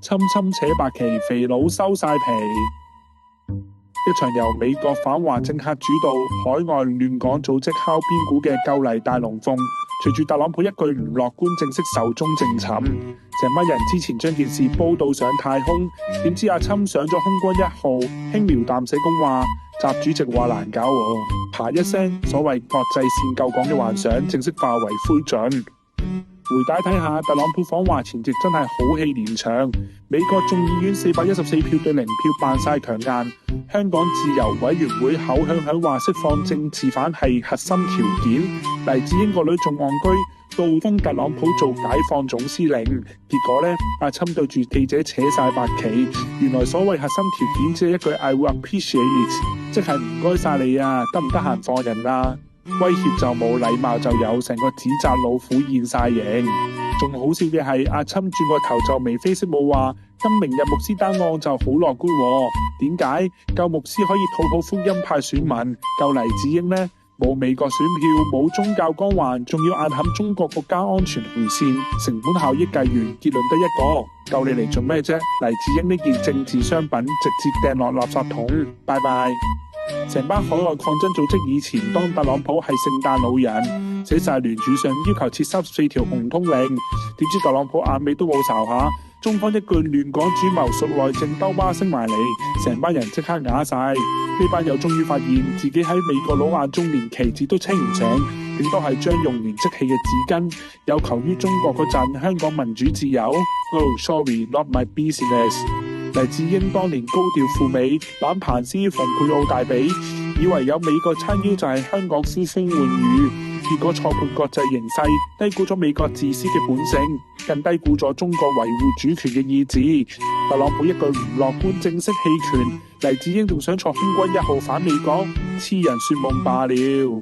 侵扯白旗，肥佬收晒皮。一場由美國反華政客主導、海外亂港組織敲邊鼓嘅救黎大龍鳳，隨住特朗普一句唔樂觀正式壽終正寢。成班人之前將件事煲到上太空，點知阿侵上咗空軍1號，輕描淡寫咁話習主席話難搞喎，啪一聲，所謂國際線救港嘅幻想正式化為灰燼。回帶睇下，特朗普訪華前夕真係好戲連場，美國眾議院414票對0票扮晒強硬，香港自由委員會口響話釋放政治犯係核心條件，黎智英個女仲戇居，到封特朗普做解放總司令，結果呢，阿侵對住記者扯晒白旗，原來所謂核心條件只係一句 I will appreciate it， 即係唔該晒你啊，得唔得閒放人啊？威脅就冇，禮貌就有，成個指責老虎現晒形。仲好笑嘅係，阿侵轉個頭就眉飛色舞話，今明日牧師單案就好樂觀喎。點解？救牧師可以討好福音派選民，救黎智英呢？冇美國選票，冇宗教光環，仲要硬撼中國國家安全紅線，成本效益計完，結論得一個，救你嚟做咩啫？黎智英呢件政治商品，直接掟落垃圾桶，拜拜。成班海外抗爭組織以前當特朗普係聖誕老人，寫晒聯署信要求撤34條紅通令，點知特朗普眼尾都冇睄下，中方一句亂港主謀屬內政兜巴升埋嚟，成班人即刻啞晒。呢班友終於發現自己喺美國佬眼中連旗幟都稱唔上，頂多係將用完即棄嘅紙巾。有求於中國嗰陣，香港民主自由 ，Oh sorry not my business。黎智英當年高調赴美攬彭斯蓬佩奧大髀，以為有美國撐腰就係香港呼風喚雨，結果錯判國際形勢，低估咗美國自私嘅本性，更低估咗中國維護主權嘅意志。特朗普一句唔樂觀正式棄權，黎智英仲想坐空軍1號反美國，痴人說夢罷了。